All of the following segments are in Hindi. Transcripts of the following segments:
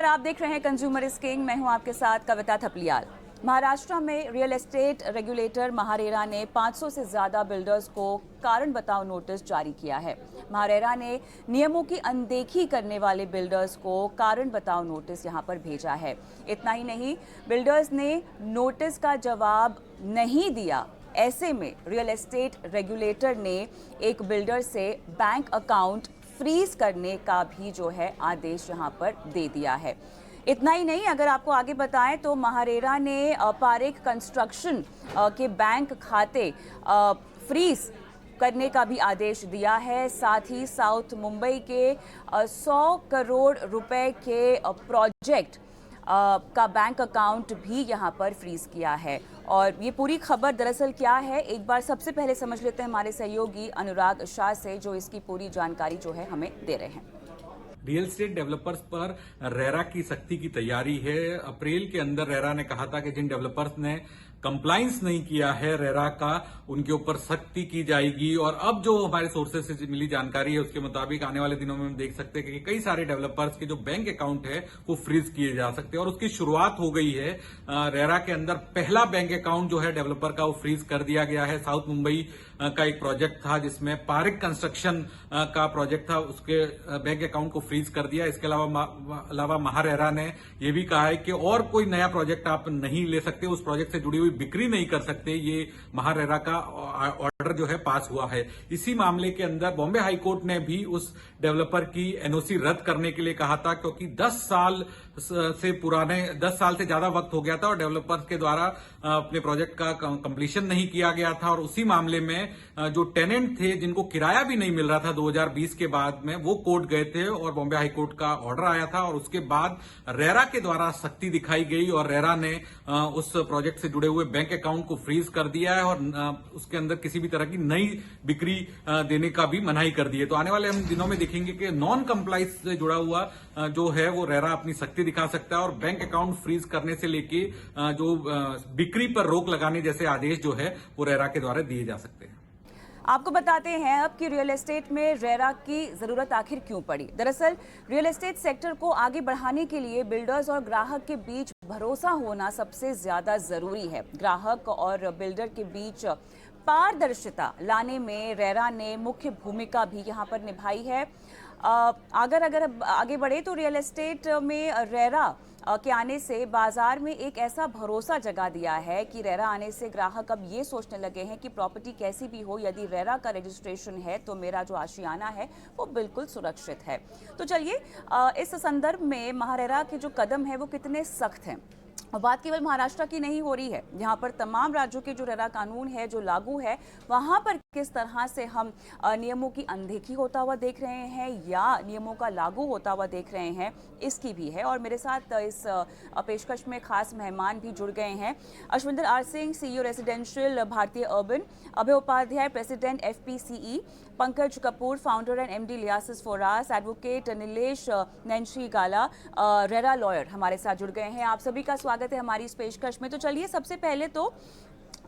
आप देख रहे हैं कंज्यूमर इज किंग। मैं हूं आपके साथ कविता थपलियाल। महाराष्ट्र में रियल एस्टेट रेगुलेटर महारेरा ने 500 से ज्यादा बिल्डर्स को कारण बताओ नोटिस जारी किया है। महारेरा ने नियमों की अनदेखी करने वाले बिल्डर्स को कारण बताओ नोटिस यहां पर भेजा है। इतना ही नहीं, बिल्डर्स ने नोटिस का जवाब नहीं दिया। ऐसे में रियल एस्टेट रेगुलेटर ने एक बिल्डर से बैंक अकाउंट फ्रीज करने का भी जो है आदेश यहां पर दे दिया है। इतना ही नहीं, अगर आपको आगे बताएं तो महारेरा ने पारेख कंस्ट्रक्शन के बैंक खाते फ्रीज करने का भी आदेश दिया है। साथ ही साउथ मुंबई के 100 करोड़ रुपए के प्रोजेक्ट का बैंक अकाउंट भी यहां पर फ्रीज किया है। और ये पूरी खबर दरअसल क्या है, एक बार सबसे पहले समझ लेते हैं हमारे सहयोगी अनुराग शाह से, जो इसकी पूरी जानकारी जो है हमें दे रहे हैं। रियल एस्टेट डेवलपर्स पर रेरा की सख्ती की तैयारी है। अप्रैल के अंदर रेरा ने कहा था कि जिन डेवलपर्स ने कंप्लायंस नहीं किया है रेरा का, उनके ऊपर सख्ती की जाएगी। और अब जो हमारे सोर्सेज से मिली जानकारी है उसके मुताबिक आने वाले दिनों में हम देख सकते हैं कि कई सारे डेवलपर्स के जो बैंक अकाउंट है वो फ्रीज किए जा सकते हैं और उसकी शुरुआत हो गई है। रेरा के अंदर पहला बैंक अकाउंट जो है डेवलपर का वो फ्रीज कर दिया गया है। साउथ मुंबई का एक प्रोजेक्ट था जिसमें पारिक कंस्ट्रक्शन का प्रोजेक्ट था, उसके बैंक अकाउंट को फ्रीज कर दिया। इसके अलावा महारेरा ने यह भी कहा है कि और कोई नया प्रोजेक्ट आप नहीं ले सकते, उस प्रोजेक्ट से जुड़ी हुई बिक्री नहीं कर सकते। ये महारेरा का ऑर्डर जो है पास हुआ है। इसी मामले के अंदर बॉम्बे हाईकोर्ट ने भी उस डेवलपर की एनओसी रद्द करने के लिए कहा था, क्योंकि 10 साल से ज्यादा वक्त हो गया था और डेवलपर्स के द्वारा अपने प्रोजेक्ट का कंप्लीशन नहीं किया गया था। और उसी मामले में जो टेनेंट थे जिनको किराया भी नहीं मिल रहा था 2020 के बाद में, वो कोर्ट गए थे और बॉम्बे हाईकोर्ट का ऑर्डर आया था और उसके बाद रेरा के द्वारा सख्ती दिखाई गई और रेरा ने उस प्रोजेक्ट से जुड़े हुए बैंक अकाउंट को फ्रीज कर दिया है और उसके अंदर किसी भी तरह की नई बिक्री देने का भी मनाही कर दी है। तो आने वाले हम दिनों में देखेंगे कि नॉन कंप्लाइंस से जुड़ा हुआ जो है वो रेरा अपनी सख्ती दिखा सकता है और बैंक अकाउंट फ्रीज करने से लेके जो बिक्री पर रोक लगाने जैसे आदेश जो है वो रेरा के द्वारा दिए जा सकते हैं। आपको बताते हैं अब कि रियल एस्टेट में रेरा की जरूरत आखिर क्यों पड़ी। दरअसल रियल एस्टेट सेक्टर को आगे बढ़ाने के लिए बिल्डर्स और ग्राहक के बीच भरोसा होना सबसे ज्यादा जरूरी है। ग्राहक और बिल्डर के बीच पारदर्शिता लाने में रेरा ने मुख्य भूमिका भी यहां पर निभाई है। अगर आगे बढ़े तो रियल एस्टेट में रेरा के आने से बाजार में एक ऐसा भरोसा जगा दिया है कि रेरा आने से ग्राहक अब ये सोचने लगे हैं कि प्रॉपर्टी कैसी भी हो, यदि रेरा का रजिस्ट्रेशन है तो मेरा जो आशियाना है वो बिल्कुल सुरक्षित है। तो चलिए इस संदर्भ में महारेरा के जो कदम है वो कितने सख्त हैं। और बात केवल महाराष्ट्र की नहीं हो रही है, यहाँ पर तमाम राज्यों के जो रेरा कानून है जो लागू है वहाँ पर किस तरह से हम नियमों की अनदेखी होता हुआ देख रहे हैं या नियमों का लागू होता हुआ देख रहे हैं, इसकी भी है। और मेरे साथ इस पेशकश में खास मेहमान भी जुड़ गए हैं। Ashwinder R Singh, CEO residential Bharatiya urban, Abhay Upadhyay, president FPCE, Pankaj Kapoor, founder and MD Liases Foras, advocate Nilesh Nainshi Gala, RERA lawyer हमारे साथ जुड़ गए हैं। आप सभी का स्वागत है हमारी इस पेशकश में। तो चलिए सबसे पहले तो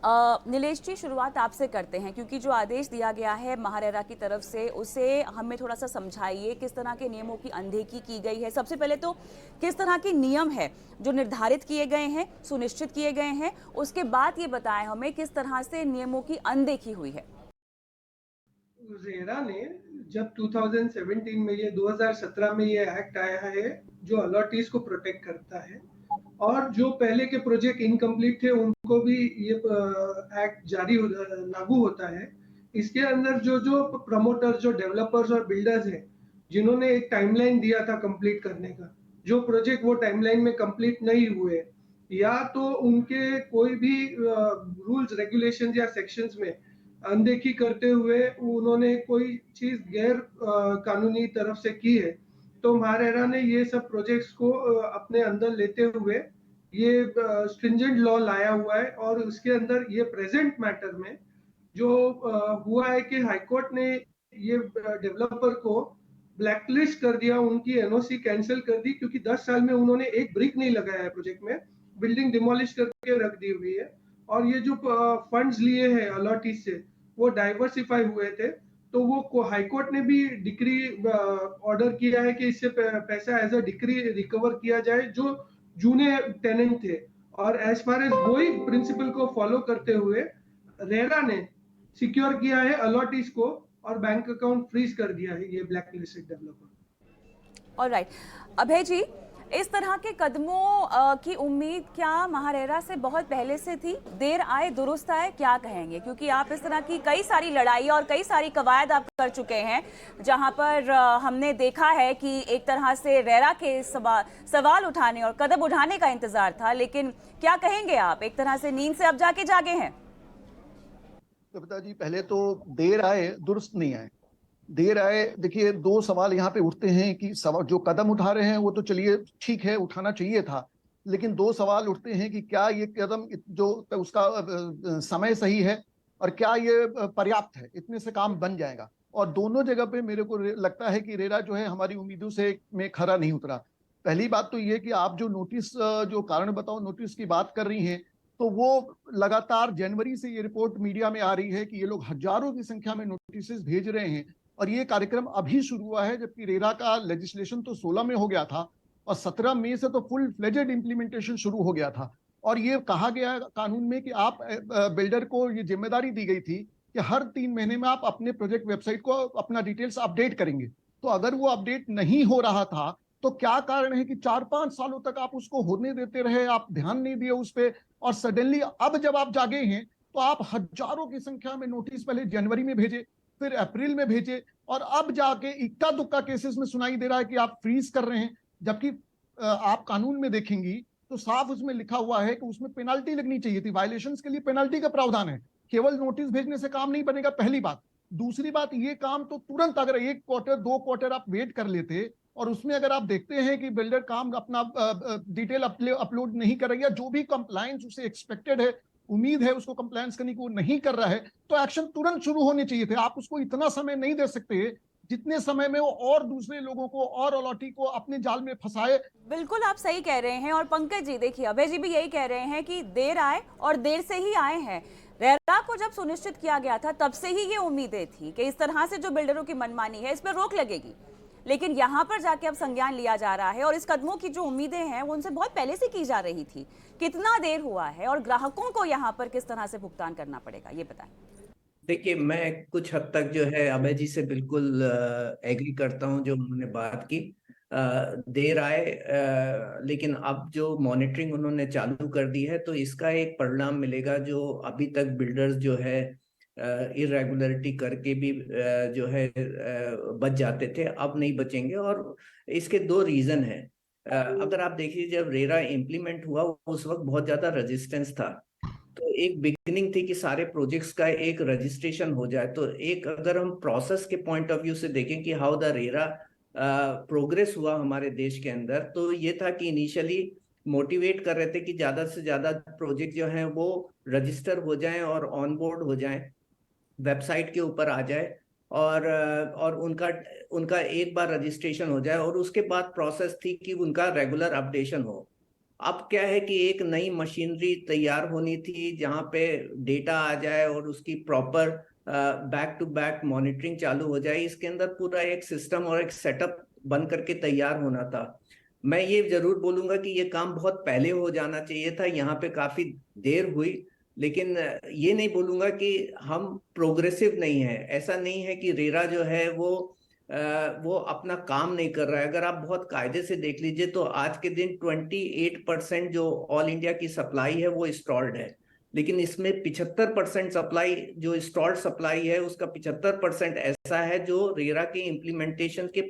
नीलेश जी, शुरुआत आपसे करते हैं, क्योंकि जो आदेश दिया गया है महारेरा की तरफ से उसे हमें थोड़ा सा समझाइए, किस तरह के नियमों की अनदेखी की गई है। सबसे पहले तो किस तरह के नियम है जो निर्धारित किए गए हैं, सुनिश्चित किए गए हैं, उसके बाद ये बताएं हमें किस तरह से नियमों की अनदेखी हुई है। रेरा ने जब 2017 में 2017 में ये एक्ट आया है जो अलॉटीज को प्रोटेक्ट करता है और जो पहले के प्रोजेक्ट इनकम्प्लीट थे उनको भी ये एक्ट लागू होता है। इसके अंदर जो प्रमोटर्स, जो डेवलपर्स और बिल्डर्स हैं जिन्होंने एक टाइमलाइन दिया था कंप्लीट करने का, जो प्रोजेक्ट वो टाइमलाइन में कंप्लीट नहीं हुए या तो उनके कोई भी रूल्स रेगुलेशन या सेक्शंस में अनदेखी करते हुए उन्होंने कोई चीज गैर कानूनी तरफ से की है, तो महारेरा ने ये सब प्रोजेक्ट्स को अपने अंदर लेते हुए ये स्ट्रिंजेंट लॉ लाया हुआ है। और उसके अंदर ये प्रेजेंट मैटर में जो हुआ है कि हाईकोर्ट ने ये डेवलपर को ब्लैकलिस्ट कर दिया, उनकी एनओसी कैंसिल कर दी, क्योंकि 10 साल में उन्होंने एक ब्रिक नहीं लगाया है प्रोजेक्ट में, बिल्डिंग डिमोलिश करके रख दी हुई है। और ये जो फंड्स लिए हैं अलॉटीज से वो डाइवर्सिफाई हुए थे, तो वो हाई कोर्ट ने भी डिक्री ऑर्डर किया है कि इससे पैसा एज अ डिक्री रिकवर किया जाए जो जूने टेनेंट थे, और एज फार एज वही प्रिंसिपल को फॉलो करते हुए रेरा ने सिक्योर किया है अलॉटीज को और बैंक अकाउंट फ्रीज कर दिया है ये ब्लैक लिस्टेड डेवलपर। ऑलराइट, अभय जी, इस तरह के कदमों की उम्मीद क्या महारेरा से बहुत पहले से थी? देर आए दुरुस्त आए, क्या कहेंगे? क्योंकि आप इस तरह की कई सारी लड़ाई और कई सारी कवायद आप कर चुके हैं जहां पर हमने देखा है कि एक तरह से रेरा के सवाल उठाने और कदम उठाने का इंतजार था, लेकिन क्या कहेंगे आप? एक तरह से नींद से अब जाके जागे हैं। कविता जी, पहले तो देर आए दुरुस्त नहीं आए। देर आए, देखिए दो सवाल यहाँ पे उठते हैं कि जो कदम उठा रहे हैं वो तो चलिए ठीक है, उठाना चाहिए था, लेकिन दो सवाल उठते हैं कि क्या ये कदम जो उसका समय सही है और क्या ये पर्याप्त है, इतने से काम बन जाएगा। और दोनों जगह पे मेरे को लगता है कि रेरा जो है हमारी उम्मीदों से में खरा नहीं उतरा। पहली बात तो ये कि आप जो नोटिस, जो कारण बताओ नोटिस की बात कर रही हैं, तो वो लगातार जनवरी से ये रिपोर्ट मीडिया में आ रही है कि ये लोग हजारों की संख्या में नोटिस भेज रहे हैं और ये कार्यक्रम अभी शुरू हुआ है, जबकि रेरा का लेजिस्लेशन तो 16 में हो गया था और 17 मई से तो फुल फ्लेजेड इंप्लीमेंटेशन शुरू हो गया था। और ये कहा गया कानून में कि आप बिल्डर को ये जिम्मेदारी दी गई थी कि हर 3 महीने में आप अपने प्रोजेक्ट वेबसाइट को अपना डिटेल्स अपडेट करेंगे। तो अगर वो अपडेट नहीं हो रहा था तो क्या कारण है कि 4-5 सालों तक आप उसको होने देते रहे, आप ध्यान नहीं दिए उस पर, और सडनली अब जब आप जागे हैं तो आप हजारों की संख्या में नोटिस पहले जनवरी में भेजे, फिर अप्रैल में भेजे, और अब जाके इक्का दुक्का केसेस में सुनाई दे रहा है कि आप फ्रीज कर रहे हैं। जबकि आप कानून में देखेंगी तो साफ उसमें लिखा हुआ है कि उसमें पेनल्टी लगनी चाहिए थी, वायलेशंस के लिए पेनल्टी का प्रावधान है, केवल नोटिस भेजने से काम नहीं बनेगा, पहली बात। दूसरी बात, ये काम तो तुरंत, अगर 1 क्वार्टर 2 क्वार्टर आप वेट कर लेते और उसमें अगर आप देखते हैं कि बिल्डर काम अपना डिटेल अपलोड नहीं कर रही है, जो भी कंप्लायंस उसे एक्सपेक्टेड है, उम्मीद है उसको कंप्लायंस करने की, वो नहीं कर रहा है, तो एक्शन तुरंत शुरू होने चाहिए थे। आप उसको इतना समय नहीं दे सकते जितने समय में वो और दूसरे लोगों को और अलॉटी को अपने जाल में फंसाए। बिल्कुल आप सही कह रहे हैं। और पंकज जी देखिए, अभय जी भी यही कह रहे हैं कि देर आए और देर से ही आए हैं। रेरा को जब सुनिश्चित किया गया था तब से ही ये उम्मीदें थी कि इस तरह से जो बिल्डरों की मनमानी है इस पर रोक लगेगी, लेकिन यहाँ पर जाके अब संज्ञान लिया जा रहा है और इस कदमों की जो उम्मीदें हैं वो उनसे बहुत पहले से की जा रही थी। कितना देर हुआ है और ग्राहकों को यहाँ पर किस तरह से भुगतान करना पड़ेगा, ये बताएं। देखिए, मैं कुछ हद तक जो है अभय जी से बिल्कुल एग्री करता हूं जो उन्होंने बात की। देर आए, लेकिन अब जो मॉनिटरिंग उन्होंने चालू कर दी है तो इसका एक परिणाम मिलेगा। जो अभी तक बिल्डर्स जो है इरेगुलरिटी करके भी जो है बच जाते थे, अब नहीं बचेंगे। और इसके 2 रीजन हैं। अगर आप देखिए, जब रेरा इम्प्लीमेंट हुआ उस वक्त बहुत ज्यादा रेजिस्टेंस था, तो एक बिगिनिंग थी कि सारे प्रोजेक्ट्स का एक रजिस्ट्रेशन हो जाए। तो एक अगर हम प्रोसेस के पॉइंट ऑफ व्यू से देखें कि हाउ द रेरा प्रोग्रेस हुआ हमारे देश के अंदर, तो ये था कि इनिशियली मोटिवेट कर रहे थे कि ज्यादा से ज्यादा प्रोजेक्ट जो हैं वो रजिस्टर हो जाएं और ऑन बोर्ड हो जाएं, वेबसाइट के ऊपर आ जाए, और उनका एक बार रजिस्ट्रेशन हो जाए, और उसके बाद प्रोसेस थी कि उनका रेगुलर अपडेशन हो। अब क्या है कि एक नई मशीनरी तैयार होनी थी जहां पे डेटा आ जाए और उसकी proper back to back monitoring चालू हो जाए। इसके अंदर पूरा एक सिस्टम और एक सेटअप बन करके तैयार होना था। मैं ये जरूर बोलूंगा कि ये काम बहुत पहले हो जाना चाहिए था, यहाँ पे काफी देर हुई, लेकिन ये नहीं बोलूंगा कि हम प्रोग्रेसिव नहीं है। ऐसा नहीं है कि रेरा जो है वो अपना काम नहीं कर रहा है। अगर आप बहुत कायदे से देख लीजिए तो आज के दिन 28% जो ऑल इंडिया की सप्लाई है वो इंस्टॉल्ड है, लेकिन इसमें 75% सप्लाई, जो इंस्टॉल्ड सप्लाई है उसका 75% ऐसा है जो रेरा के इम्प्लीमेंटेशन के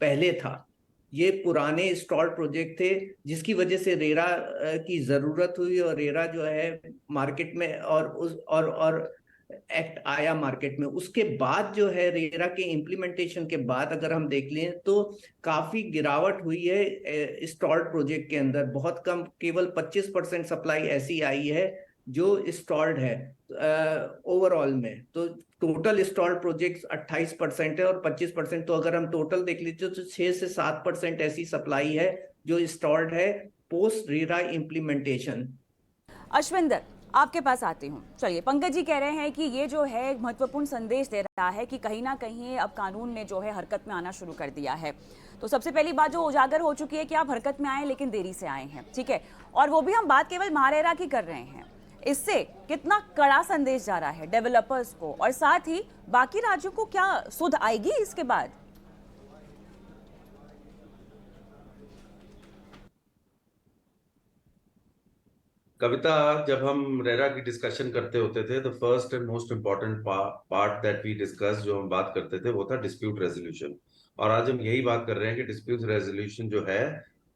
पहले था। ये पुराने इंस्टॉल्ड प्रोजेक्ट थे जिसकी वजह से रेरा की जरूरत हुई, और रेरा जो है मार्केट में और एक्ट आया मार्केट में। उसके बाद जो है रेरा के इम्प्लीमेंटेशन के बाद अगर हम देख लें तो काफी गिरावट हुई है इंस्टॉल्ड प्रोजेक्ट के अंदर। बहुत कम, केवल 25% सप्लाई ऐसी आई है जो इंस्टॉल्ड है ओवरऑल में। तो टोटल इंस्टॉल्ड प्रोजेक्ट्स 28% है और 25%, तो अगर हम टोटल देख लीजिए तो 6 से 7% ऐसी सप्लाई है जो इंस्टॉल्ड है पोस्ट रेरा इम्प्लीमेंटेशन। अश्विंदर, आपके पास आती हूँ। चलिए, पंकज जी कह रहे हैं कि ये जो है एक महत्वपूर्ण संदेश दे रहा है कि कहीं ना कहीं अब कानून ने जो है हरकत में आना शुरू कर दिया है। तो सबसे पहली बात जो उजागर हो चुकी है कि आप हरकत में आए लेकिन देरी से आए हैं, ठीक है, और वो भी हम बात केवल महारेरा की कर रहे हैं। इससे कितना कड़ा संदेश जा रहा है डेवलपर्स को, और साथ ही बाकी राज्यों को क्या सुध आएगी इसके बाद? कविता, जब हम रेरा की डिस्कशन करते होते थे, the first and most important part that we discuss, जो हम बात करते थे, वो था डिस्प्यूट रेजोल्यूशन। और आज हम यही बात कर रहे हैं कि डिस्प्यूट रेजोल्यूशन जो है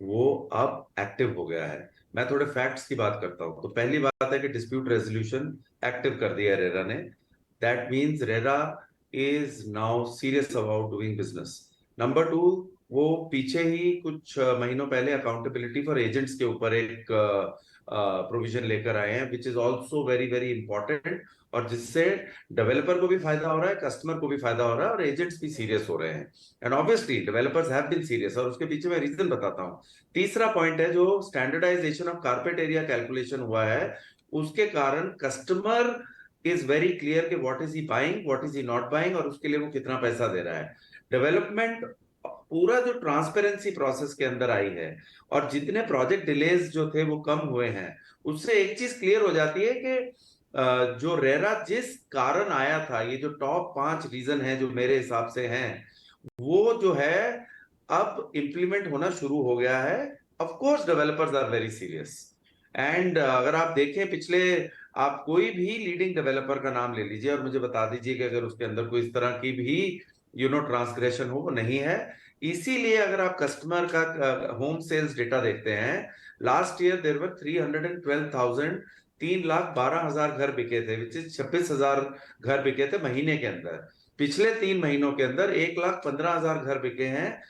वो अब एक्टिव हो गया है। मैं थोड़े फैक्ट्स की बात करता हूँ। तो पहली बात है कि डिस्प्यूट रेजोल्यूशन एक्टिव कर दिया है रेरा ने। That means RERA is now serious about doing business. Number two, वो पीछे ही कुछ महीनों पहले अकाउंटेबिलिटी फॉर एजेंट्स के ऊपर एक प्रोविजन लेकर आए हैं, which is also very very important, और जिससे डेवलपर को भी फायदा हो रहा है, कस्टमर को भी फायदा हो रहा है, और एजेंट्स भी सीरियस हो रहे हैं। And obviously developers have been serious, और उसके पीछे मैं रीजन बताता हूँ। तीसरा पॉइंट है, जो standardisation of carpet area calculation हुआ है, उसके कारण कस्टमर इज वेरी क्लियर कि what is he buying, what is he not buying, और उसके लिए वो कितना पैसा दे रहा है। डेवलपमेंट पूरा जो ट्रांसपेरेंसी प्रोसेस के अंदर आई है, और जितने प्रोजेक्ट डिलेज जो थे वो कम हुए हैं, उससे एक चीज क्लियर हो जाती है कि जो रेरा जिस कारण आया था, ये जो टॉप 5 रीजन है जो मेरे हिसाब से हैं, वो जो है अब इंप्लीमेंट होना शुरू हो गया है। Of course developers are very serious, and अगर आप देखें पिछले, आप कोई भी लीडिंग डेवलपर का नाम ले लीजिए और मुझे बता दीजिए कि अगर उसके अंदर कोई इस तरह की भी ट्रांसग्रेशन हो, वो नहीं है। इसीलिए अगर आप कस्टमर का होम सेल्स डेटा देखते हैं, लास्ट ईयर देयर वर 312,000, 3,12,000 घर बिके थे, विच इज 26,000 घर बिके थे महीने के अंदर। पिछले 3 महीनों के अंदर 1,15,000 घर बिके हैं,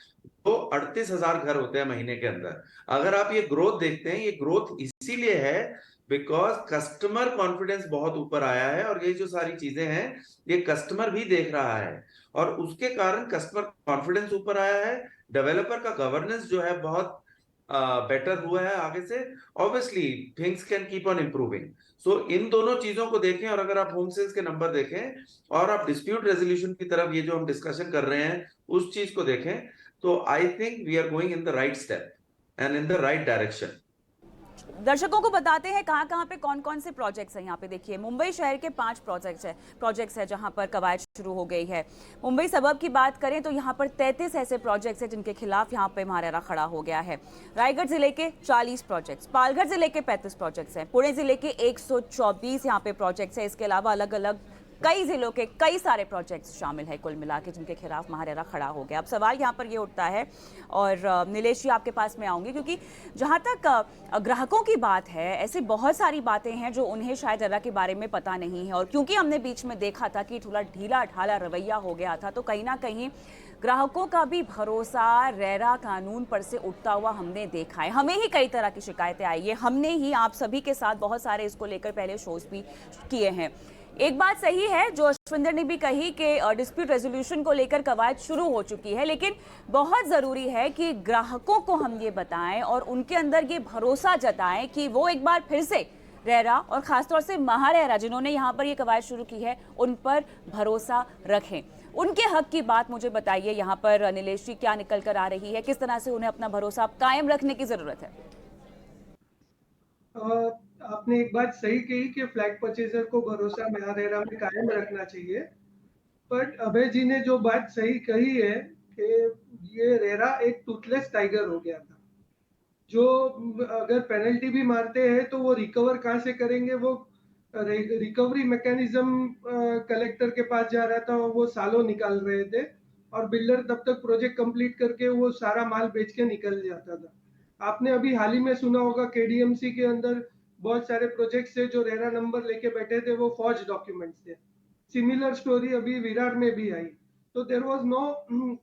तो 38,000 घर होते हैं महीने के अंदर। अगर आप ये ग्रोथ देखते हैं, ये ग्रोथ इसीलिए है बिकॉज कस्टमर कॉन्फिडेंस बहुत ऊपर आया है, और ये जो सारी चीजें हैं ये कस्टमर भी देख रहा है, और उसके कारण कस्टमर कॉन्फिडेंस ऊपर आया है। डेवलपर का गवर्नेंस जो है बहुत बेटर हुआ है आगे से। Obviously things can keep on improving. So इन दोनों चीजों को देखें, और अगर आप होम सेल्स के नंबर देखें और आप डिस्प्यूट रेजोल्यूशन की तरफ ये जो हम डिस्कशन कर रहे हैं उस चीज को देखें, तो I think we are going in the right step and in the right direction. दर्शकों को बताते हैं कहाँ कहाँ पे कौन कौन से प्रोजेक्ट्स हैं। यहाँ पे देखिए, मुंबई शहर के 5 प्रोजेक्ट्स है जहाँ पर कवायद शुरू हो गई है। मुंबई सबब की बात करें तो यहाँ पर 33 ऐसे प्रोजेक्ट्स हैं जिनके खिलाफ यहाँ पे महारेरा खड़ा हो गया है। रायगढ़ जिले के 40 प्रोजेक्ट्स, पालघर जिले के 35 प्रोजेक्ट्स हैं, पुणे जिले के 124 यहाँ पे प्रोजेक्ट्स हैं। इसके अलावा अलग अलग कई जिलों के कई सारे प्रोजेक्ट्स शामिल है कुल मिला के, जिनके खिलाफ महारेरा खड़ा हो गया। अब सवाल यहाँ पर ये उठता है, और नीलेश जी आपके पास में आऊंगी, क्योंकि जहाँ तक ग्राहकों की बात है, ऐसी बहुत सारी बातें हैं जो उन्हें शायद रेरा के बारे में पता नहीं है, और क्योंकि हमने बीच में देखा था कि थोड़ा ढीला ढाला रवैया हो गया था, तो कहीं ना कहीं ग्राहकों का भी भरोसा रेरा कानून पर से उठता हुआ हमने देखा है। हमें ही कई तरह की शिकायतें आई है, हमने ही आप सभी के साथ बहुत सारे इसको लेकर पहले शोज भी किए हैं। एक बात सही है जो अश्विंदर ने भी कही कि डिस्प्यूट रेजोल्यूशन को लेकर कवायद शुरू हो चुकी है, लेकिन बहुत ज़रूरी है कि ग्राहकों को हम ये बताएं और उनके अंदर ये भरोसा जताएं कि वो एक बार फिर से रेरा और ख़ासतौर से महारेरा जिन्होंने यहाँ पर ये कवायद शुरू की है उन पर भरोसा रखें। उनके हक की बात मुझे बताइए, यहाँ पर नीलेश जी क्या निकल कर आ रही है, किस तरह से उन्हें अपना भरोसा कायम रखने की ज़रूरत है? आपने एक बात सही कही कि फ्लैग परचेजर को भरोसा महारेरा में कायम रखना चाहिए, बट अभय जी ने जो बात सही कही है कि ये रेरा एक टूथलेस टाइगर हो गया था, जो अगर पेनल्टी भी मारते हैं तो वो रिकवर कहाँ से करेंगे? वो रिकवरी मैकेनिज्म कलेक्टर के पास जा रहा था, वो सालों निकाल रहे थे, और बिल्डर तब तक प्रोजेक्ट कंप्लीट करके वो सारा माल बेच के निकल जाता था। आपने अभी हाल ही में सुना होगा केडीएमसी के अंदर बहुत सारे प्रोजेक्ट्स थे जो रेरा नंबर लेके बैठे थे, वो फॉर्ज डॉक्यूमेंट्स थे। सिमिलर स्टोरी अभी विरार में भी आई, तो there was no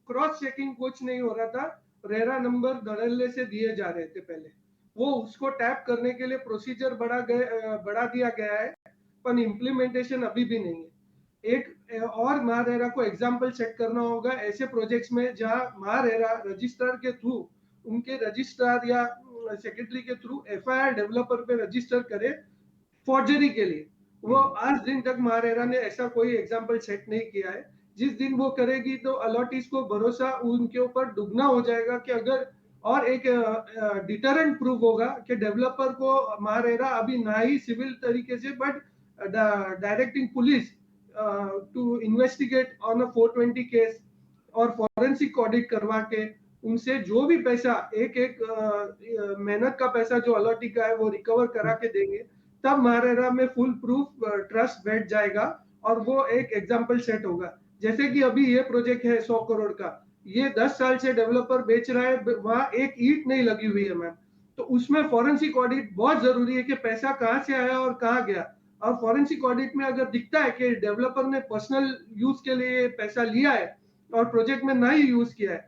cross checking, कुछ नहीं हो रहा था। रेरा नंबर धड़ल्ले से दिए जा रहे थे पहले, वो उसको टैप करने के लिए प्रोसीजर बढ़ा दिया गया है, पर इम्प्लीमेंटेशन अभी भी नहीं है। एक और महारेरा को एग्जाम्पल सेट करना होगा ऐसे प्रोजेक्ट्स में जहां महारेरा रजिस्ट्रार के थ्रू, उनके रजिस्ट्रार या सेक्रेटरी के थ्रू एफआईआर डेवलपर पे रजिस्टर करे, फॉर्जरी के लिए। वो आज दिन तक महारेरा ने ऐसा कोई एग्जाम्पल सेट नहीं किया है। जिस दिन वो करेगी तो अलॉटीज को भरोसा उनके ऊपर दुगना हो जाएगा कि अगर और एक डिटरेंट प्रूफ होगा कि डेवलपर को महारेरा अभी ना ही सिविल तरीके से but directing police to investigate on a 420 case और फॉरेंसिक ऑडिट करवा के उनसे जो भी पैसा एक मेहनत का पैसा जो अलॉटी का है वो रिकवर करा के देंगे, तब महारेरा में फुल प्रूफ ट्रस्ट बैठ जाएगा और वो एक एग्जाम्पल सेट होगा। जैसे कि अभी ये प्रोजेक्ट है 100 करोड़ का, ये 10 साल से डेवलपर बेच रहा है, वहां एक ईंट नहीं लगी हुई है मैम। तो उसमें फॉरेंसिक ऑडिट बहुत जरूरी है कि पैसा कहाँ से आया और कहाँ गया। और फॉरेंसिक ऑडिट में अगर दिखता है कि डेवलपर ने पर्सनल यूज के लिए पैसा लिया है और प्रोजेक्ट में ना ही यूज किया है,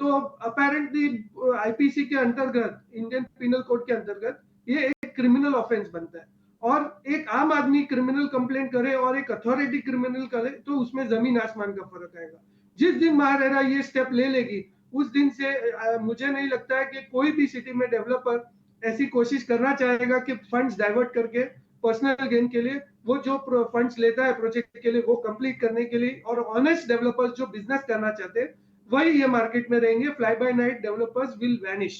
तो अपेरेंटली आईपीसी के अंतर्गत, इंडियन पिनल कोड के अंतर्गत ये एक क्रिमिनल ऑफेंस बनता है। और एक आम आदमी क्रिमिनल कंप्लेंट करे और एक अथॉरिटी क्रिमिनल करे तो उसमें जमीन आसमान का फर्क आएगा। जिस दिन महारेरा ये स्टेप ले लेगी उस दिन से मुझे नहीं लगता है कि कोई भी सिटी में डेवलपर ऐसी कोशिश करना चाहेगा कि फंड्स डाइवर्ट करके पर्सनल गेन के लिए वो जो फंड्स लेता है प्रोजेक्ट के लिए वो कंप्लीट करने के लिए, और ऑनेस्ट डेवलपर्स जो बिजनेस करना चाहते हैं वही ये मार्केट में रहेंगे। Fly bye night developers will vanish.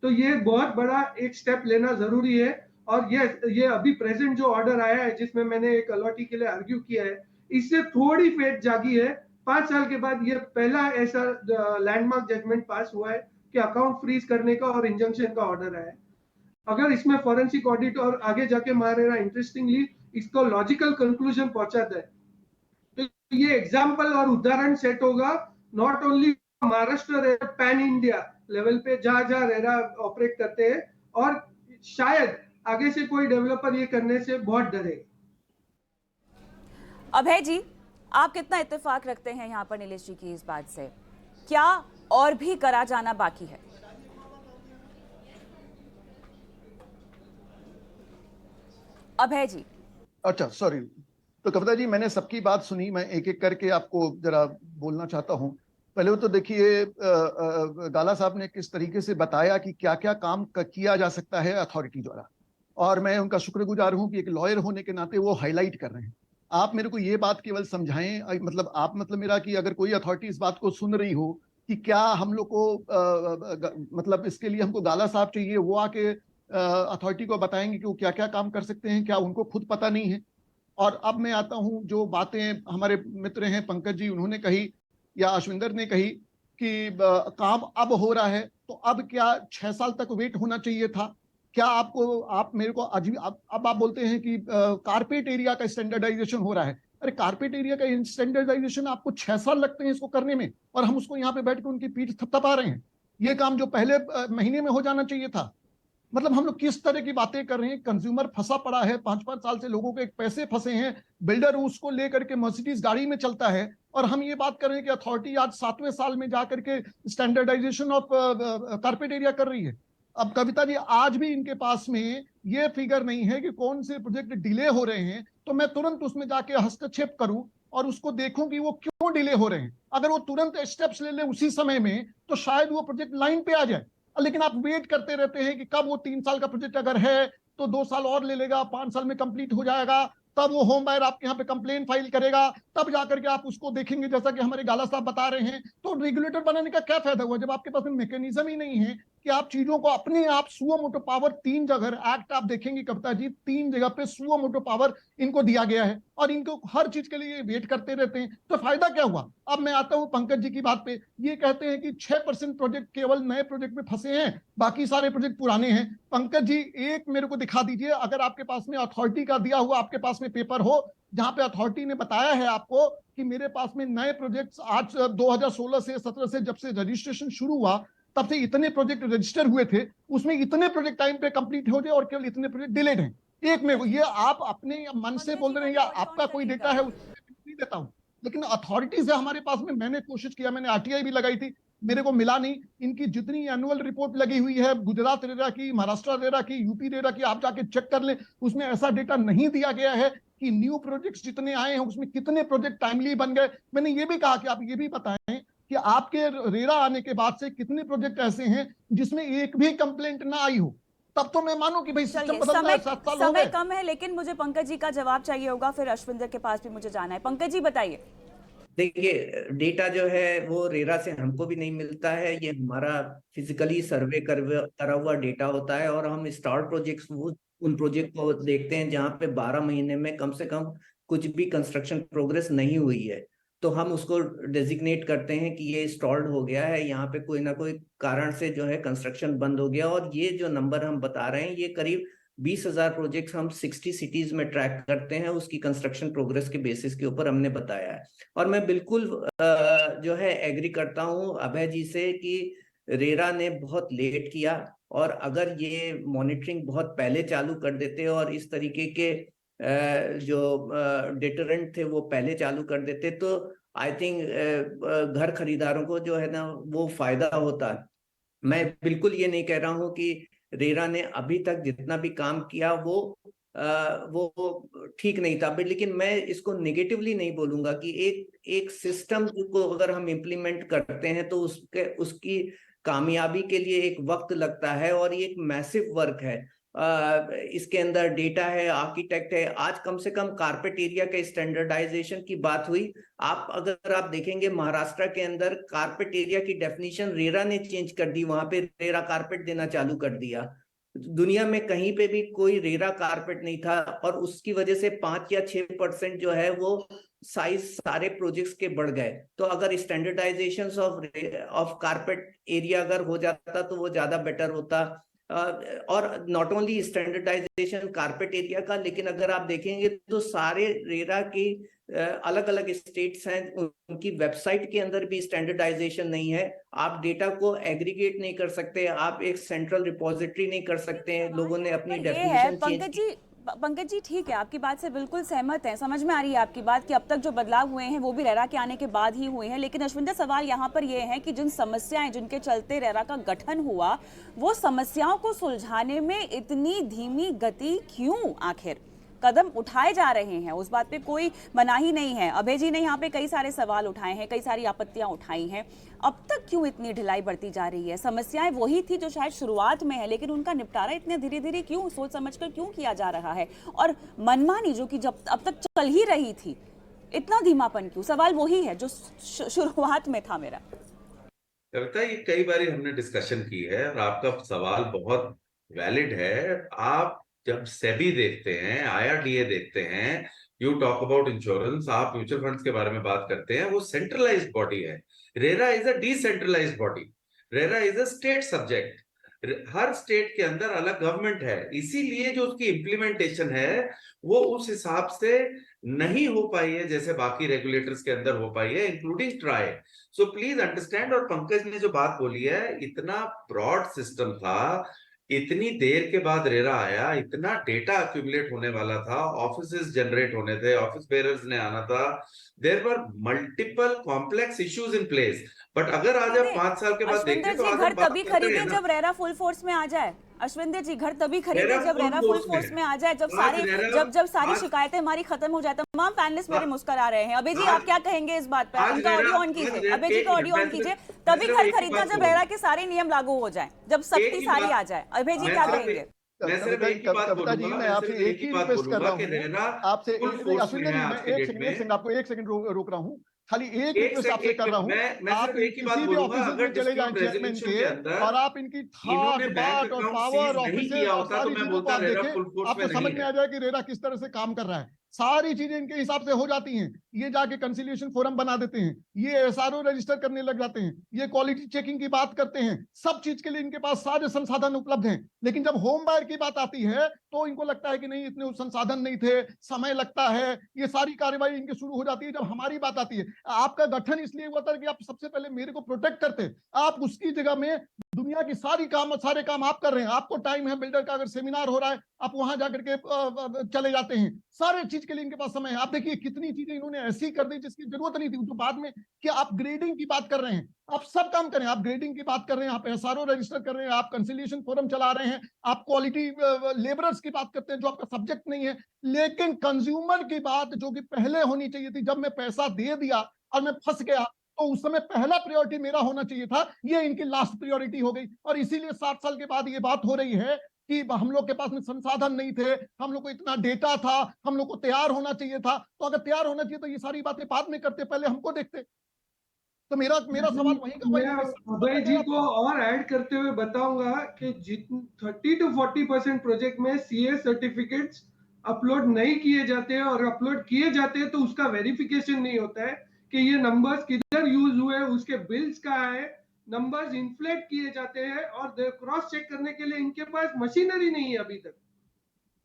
तो ये बहुत बड़ा एक स्टेप लेना जरूरी है। और ये अभी प्रेजेंट जो ऑर्डर आया है जिसमें मैंने एक अलॉटी के लिए आर्ग्यू किया है, इससे थोड़ी फेट जागी है। 5 साल के बाद ये पहला ऐसा लैंडमार्क जजमेंट पास हुआ है कि अकाउंट फ्रीज करने का और इंजंक्शन का ऑर्डर आया है। अगर इसमें फॉरेंसिक ऑडिट और आगे जाके महारेरा इंटरेस्टिंगली इसको लॉजिकल कंक्लूजन पहुंचाता है, तो ये एग्जाम्पल और उदाहरण सेट होगा not only Maharashtra, pan India level पे जहां जहां रेरा ऑपरेट करते हैं। और शायद आगे से कोई डेवलपर ये करने से बहुत डरे। अभय जी, आप कितना इत्तेफाक रखते हैं यहाँ पर नीलेश जी की इस बात से? क्या और भी करा जाना बाकी है? अभय जी। अच्छा, सॉरी। तो कविता जी, मैंने सबकी बात सुनी, मैं एक एक करके आपको जरा बोलना चाहता हूं। पहले तो देखिए, गाला साहब ने किस तरीके से बताया कि क्या क्या काम किया जा सकता है अथॉरिटी द्वारा, और मैं उनका शुक्रगुजार हूं कि एक लॉयर होने के नाते वो हाईलाइट कर रहे हैं। आप मेरे को ये बात केवल समझाएं, मतलब मेरा कि अगर कोई अथॉरिटी इस बात को सुन रही हो कि क्या हम लोग को मतलब इसके लिए हमको गाला साहब चाहिए, वो आके अथॉरिटी को बताएंगे कि वो क्या क्या काम कर सकते हैं, क्या उनको खुद पता नहीं है। और अब मैं आता हूं, जो बातें हमारे मित्र हैं पंकज जी उन्होंने कही या अश्विंदर ने कही कि काम अब हो रहा है, तो अब क्या 6 साल तक वेट होना चाहिए था? क्या आप मेरे को अब आप बोलते हैं कि कारपेट एरिया का स्टैंडर्डाइजेशन हो रहा है। अरे कारपेट एरिया का स्टैंडर्डाइजेशन आपको 6 साल लगते हैं इसको करने में, और हम उसको यहाँ पे बैठ के उनकी पीठ थपथपा रहे हैं। ये काम जो पहले महीने में हो जाना चाहिए था। मतलब हम लोग किस तरह की बातें कर रहे हैं। कंज्यूमर फंसा पड़ा है, 5-5 साल से लोगों के पैसे फंसे हैं। बिल्डर उसको लेकर के मर्सिडीज गाड़ी में चलता है, और हम ये बात कर रहे हैं कि अथॉरिटी आज 7वें साल में जाकर के स्टैंडर्डाइजेशन ऑफ कारपेट एरिया कर रही है। अब कविता जी, आज भी इनके पास में ये फिगर नहीं है कि कौन से प्रोजेक्ट डिले हो रहे हैं, तो मैं तुरंत उसमें जाके हस्तक्षेप करूं और उसको देखूं कि वो क्यों डिले हो रहे हैं। अगर वो तुरंत स्टेप्स ले ले उसी समय में, तो शायद वो प्रोजेक्ट लाइन पे आ जाए। लेकिन आप वेट करते रहते हैं कि कब वो 3 साल का प्रोजेक्ट अगर है तो 2 साल और ले लेगा, 5 साल में कंप्लीट हो जाएगा, तब वो होम बायर आपके यहाँ पे कंप्लेन फाइल करेगा, तब जाकर के आप उसको देखेंगे, जैसा कि हमारे गाला साहब बता रहे हैं। तो रेगुलेटर बनाने का क्या फायदा हुआ जब आपके पास में मैकेनिज्म ही नहीं है कि आप चीजों को अपने आप सुओ मोटो पावर 3 जगह एक्ट आप देखेंगे कविता जी, 3 जगह पे सुओ मोटो पावर इनको दिया गया है, और इनको हर चीज के लिए वेट करते रहते हैं। तो फायदा क्या हुआ? अब मैं आता हूं पंकज जी की बात पे। ये कहते हैं कि 6% प्रोजेक्ट केवल नए प्रोजेक्ट में फंसे हैं, बाकी सारे प्रोजेक्ट पुराने हैं। पंकज जी, एक मेरे को दिखा दीजिए, अगर आपके पास में अथॉरिटी का दिया हुआ आपके पास में पेपर हो जहां पे अथॉरिटी ने बताया है आपको कि मेरे पास में नए प्रोजेक्ट्स आज 2016 से 17 से जब से रजिस्ट्रेशन शुरू हुआ तब से इतने प्रोजेक्ट रजिस्टर हुए थे, उसमें इतने प्रोजेक्ट टाइम पे कंप्लीट हो गए और केवल इतने प्रोजेक्ट डिलेड हैं। एक में ये आप अपने मन से बोल रहे हैं या आपका कोई डेटा है उसमें नहीं देता हूं, लेकिन अथॉरिटी से हमारे पास में मैंने कोशिश किया, मैंने आरटीआई भी लगाई थी, मेरे को मिला नहीं। इनकी जितनी एनुअल रिपोर्ट लगी हुई है, गुजरात रेरा की, महाराष्ट्र रेरा की, यूपी रेरा की, आप जाके चेक कर ले, उसमें ऐसा डेटा नहीं दिया गया है कि न्यू प्रोजेक्ट्स जितने आए हैं उसमें कितने प्रोजेक्ट टाइमली बन गए। मैंने ये भी कहा कि आप ये भी बताएं कि आपके रेरा आने के बाद से कितने प्रोजेक्ट ऐसे हैं जिसमें एक भी कंप्लेंट ना आई हो। तब तो मैं मानूं कि भाई सिस्टम चलिए, बदलता है, 7 साल हो समय गए। कम है, लेकिन मुझे पंकज जी का जवाब चाहिए होगा, फिर अश्विंदर के पास भी मुझे जाना है। पंकज जी बताइए। देखिए, डेटा जो है वो रेरा से हमको भी नहीं मिलता है, ये हमारा फिजिकली सर्वे करा हुआ डेटा होता है, और हम स्टार्ट प्रोजेक्ट्स वो उन प्रोजेक्ट को देखते हैं जहाँ पे 12 महीने में कम से कम कुछ भी कंस्ट्रक्शन प्रोग्रेस नहीं हुई है, तो हम उसको डेजिग्नेट करते हैं कि ये स्टॉल्ड हो गया है, यहाँ पे कोई ना कोई कारण से जो है कंस्ट्रक्शन बंद हो गया। और ये जो नंबर हम बता रहे हैं, ये करीब 20,000 प्रोजेक्ट्स हम 60 सिटीज में ट्रैक करते हैं, उसकी कंस्ट्रक्शन प्रोग्रेस के बेसिस के ऊपर हमने बताया है। और मैं बिल्कुल जो है एग्री करता हूं अभय जी से कि रेरा ने बहुत लेट किया, और अगर ये मॉनिटरिंग बहुत पहले चालू कर देते और इस तरीके के जो डिटरेंट थे वो पहले चालू कर देते, तो आई थिंक घर खरीदारों को जो है ना वो फायदा होता। मैं बिल्कुल ये नहीं कह रहा हूं कि रेरा ने अभी तक जितना भी काम किया वो ठीक नहीं था, लेकिन मैं इसको नेगेटिवली नहीं बोलूंगा कि एक सिस्टम को अगर हम इम्प्लीमेंट करते हैं तो उसकी कामयाबी के लिए एक वक्त लगता है, और ये एक मैसिव वर्क है। इसके अंदर डेटा है, आर्किटेक्ट है। आज कम से कम कारपेट एरिया के स्टैंडर्डाइजेशन की बात हुई। अगर आप देखेंगे महाराष्ट्र के अंदर कारपेट एरिया की डेफिनेशन रेरा ने चेंज कर दी, वहां पे रेरा कारपेट देना चालू कर दिया। दुनिया में कहीं पे भी कोई रेरा कारपेट नहीं था, और उसकी वजह से 5 या 6% जो है वो साइज सारे प्रोजेक्ट्स के बढ़ गए। तो अगर स्टैंडर्डाइजेशन ऑफ कारपेट एरिया अगर हो जाता तो वो ज्यादा बेटर होता। और not only standardisation carpet area का, लेकिन अगर आप देखेंगे तो सारे रेरा की अलग अलग स्टेट्स हैं, उनकी वेबसाइट के अंदर भी स्टैंडर्डाइजेशन नहीं है। आप डेटा को एग्रीगेट नहीं कर सकते, आप एक सेंट्रल रिपोजिटरी नहीं कर सकते हैं। लोगों ने अपनी डेफिनेशन चेंज की। पंकज जी ठीक है, आपकी बात से बिल्कुल सहमत है, समझ में आ रही है आपकी बात कि अब तक जो बदलाव हुए हैं वो भी रेरा के आने के बाद ही हुए हैं। लेकिन अश्विंदर, सवाल यहाँ पर ये है कि जिन समस्याएं जिनके चलते रेरा का गठन हुआ, वो समस्याओं को सुलझाने में इतनी धीमी गति क्यों? आखिर कदम उठाए जा रहे हैं, उस बात पे कोई मनाही नहीं है। अभय जी ने यहाँ पे कई सारे सवाल उठाए हैं, कई सारी आपत्तियां उठाई हैं, अब तक क्यों इतनी ढिलाई बढ़ती जा रही है? समस्याएं वही थी जो शायद शुरुआत में है, लेकिन उनका निपटारा इतने धीरे धीरे क्यों, सोच समझकर क्यों किया जा रहा है? और मनमानी जो कि जब अब तक चल ही रही थी, इतना धीमापन क्यों? सवाल वही है जो शुरुआत में था मेरा। कविता, ये कई बार हमने डिस्कशन की है और आपका सवाल बहुत वैलिड है। आप जब सेबी देखते हैं, IRDA देखते हैं, यू टॉक अबाउट इंश्योरेंस, आप म्यूचुअल फंड्स के बारे में बात करते हैं, वो सेंट्रलाइज्ड बॉडी है। RERA is a decentralised body. RERA is a state subject. हर स्टेट के अंदर अलग गवर्नमेंट है, इसीलिए जो उसकी इम्प्लीमेंटेशन है वो उस हिसाब से नहीं हो पाई है जैसे बाकी रेगुलेटर्स के अंदर हो पाई है, including try. So please understand. और पंकज ने जो बात बोली है, इतना ब्रॉड सिस्टम था, इतनी देर के बाद रेरा आया, इतना डेटा अक्यूमुलेट होने वाला था, ऑफिसेस जनरेट होने थे, ऑफिस बेयरर्स ने आना था, there were multiple complex issues in place. But अगर आज आप 5 साल के बाद देखें तो घर तभी खरीदे जब रेरा फुल फोर्स में आ जाए। अश्विंदर जी, घर तभी खरीदे जब रेरा फुल फोर्स में आ जाए, जब सारी शिकायतें हमारी खत्म हो जाए। तमाम पैनलिस्ट मेरे मुस्कुरा रहे हैं। अभय जी, आप क्या कहेंगे इस बात पे? उनका ऑडियो ऑन कीजिए, अभय जी का ऑडियो ऑन कीजिए। तभी घर खरीदना जब रेरा के सारे नियम लागू हो जाए, जब सख्ती सारी आ जाए। अभय जी क्या कहेंगे? मैं सिर्फ एक ही बात बोलूंगा, मैं आपसे एक ही रिक्वेस्ट कर रहा हूँ, आपसे अश्विंदर जी, मैं एक सेकंड आपको एक सेकंड रोक रहा हूँ, खाली एक रिक्वेस्ट आपसे कर रहा हूँ। आप किसी भी ऑफिस में चले जाएं चेयरमैन के, और आप इनकी ठाट बाट और पावर ऑफिसेज और सारी चीजों को आप देखें, आपको समझ में आ जाए कि रेरा किस तरह से काम कर रहा है। सारी चीजें इनके हिसाब से हो जाती हैं। ये जाके कंसिलिएशन फोरम बना देते हैं, ये SRO रजिस्टर करने लग जाते हैं, ये क्वालिटी चेकिंग की बात करते हैं, सब चीज के लिए इनके पास सारे संसाधन उपलब्ध हैं। लेकिन जब होम बायर की बात आती है तो इनको लगता है कि नहीं, इतने संसाधन नहीं थे, समय लगता है, ये सारी कार्रवाई इनकी शुरू हो जाती है। जब हमारी बात आती है, आपका गठन इसलिए हुआ था कि आप सबसे पहले मेरे को प्रोटेक्ट करते, आप उसकी जगह में दुनिया की सारे काम आप कर रहे हैं। आपको टाइम है, बिल्डर का अगर सेमिनार हो रहा है आप वहां जाकर के चले जाते हैं, सारे चीज के लिए इनके पास समय है। आप देखिए कितनी चीजें इन्होंने ऐसी कर दी जिसकी जरूरत नहीं थी। तो बाद में कि आप ग्रेडिंग की बात कर रहे हैं, आप सब काम करें, आप ग्रेडिंग की बात कर रहे हैं, आप SRO रजिस्टर कर रहे हैं, आप कंसिलिएशन फोरम चला रहे हैं, आप क्वालिटी लेबरर्स की बात करते हैं जो आपका सब्जेक्ट नहीं है। लेकिन कंज्यूमर की बात जो कि पहले होनी चाहिए थी, जब मैं पैसा दे दिया और मैं फंस गया तो उस समय पहला प्रायोरिटी मेरा होना चाहिए था, ये इनकी लास्ट प्रायोरिटी हो गई। और इसीलिए 7 साल के बाद ये बात हो रही है कि हम लोग के पास में संसाधन नहीं थे, हम लोग को इतना डेटा था, हम लोग को तैयार होना चाहिए था। तो अगर तैयार होना चाहिए तो ये सारी बातें बाद में करते, पहले हमको देखते। तो मेरा सवाल वहीं का वहीं मैं अभय जी को और ऐड करते हुए बताऊंगा कि 30 to 40% प्रोजेक्ट में सीए सर्टिफिकेट्स अपलोड नहीं किए जाते हैं, और अपलोड किए जाते हैं तो उसका वेरिफिकेशन नहीं होता है कि ये नंबर्स किधर यूज हुए, उसके बिल्स कहाँ है, नंबर्स इन्फ्लेट किए जाते हैं, और क्रॉस चेक करने के लिए इनके पास मशीनरी नहीं है अभी तक।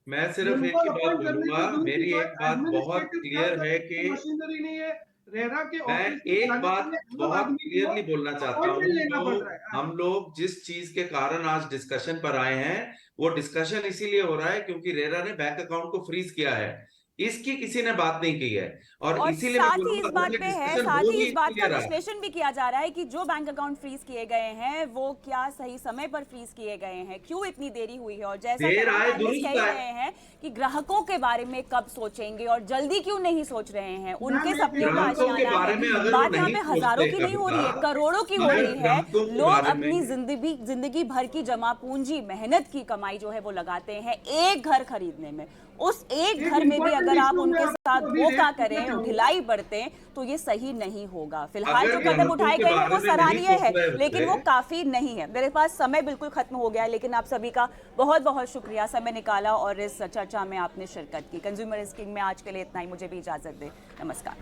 मैं सिर्फ एक ही बात बोलूंगा, मेरी एक बात बहुत क्लियर है कि मशीनरी नहीं है, रेरा के मैं ऑफिस एक बात बहुत क्लियरली बोलना चाहता हूँ। लेना पड़ तो रहा है। हम लोग जिस चीज के कारण आज डिस्कशन पर आए हैं, वो डिस्कशन इसीलिए हो रहा है क्योंकि रेरा ने बैंक अकाउंट को फ्रीज किया है। इसकी किसी ने बात नहीं की है, और इसीलिए मैं साथ ही बोलूंगा इस बात पे है, डिस्कशन साथ ही होगी इस बात का इसलिए रहा है। विश्लेषण भी किया जा रहा है कि जो बैंक अकाउंट फ्रीज किए गए हैं वो क्या सही समय पर फ्रीज किए गए हैं, क्यों इतनी देरी हुई है, और जैसा देर आए कह दुरुस्त आए। रहे हैं कि ग्राहकों के बारे में कब सोचेंगे और जल्दी क्यों नहीं सोच रहे हैं, उनके सपनों का ग्राहकों के आशियाना बारे में है। अगर बात वो यहाँ नहीं पे हजारों सोचते की नहीं हो रही है, कविता, करोड़ों की हो अगर रही है। ग्राहकों के लोग बारे में- अपनी जिंदगी भर की जमा पूंजी, मेहनत की कमाई जो है वो लगाते हैं एक घर खरीदने में। उस एक घर में भी अगर आप उनके साथ धोखा करें, ढिलाई बरतें, तो ये सही नहीं होगा। फिलहाल अगर जो कदम ग्राहकों उठाए के गए हैं बारे वो में नहीं सराहनीय सोच है, रहे होते। लेकिन वो काफी नहीं है। मेरे पास समय बिल्कुल खत्म हो गया है, लेकिन आप सभी का बहुत बहुत शुक्रिया, समय निकाला और इस चर्चा में आपने शिरकत की। कंज्यूमर इज किंग में आज के लिए इतना ही, मुझे भी इजाजत दें, नमस्कार।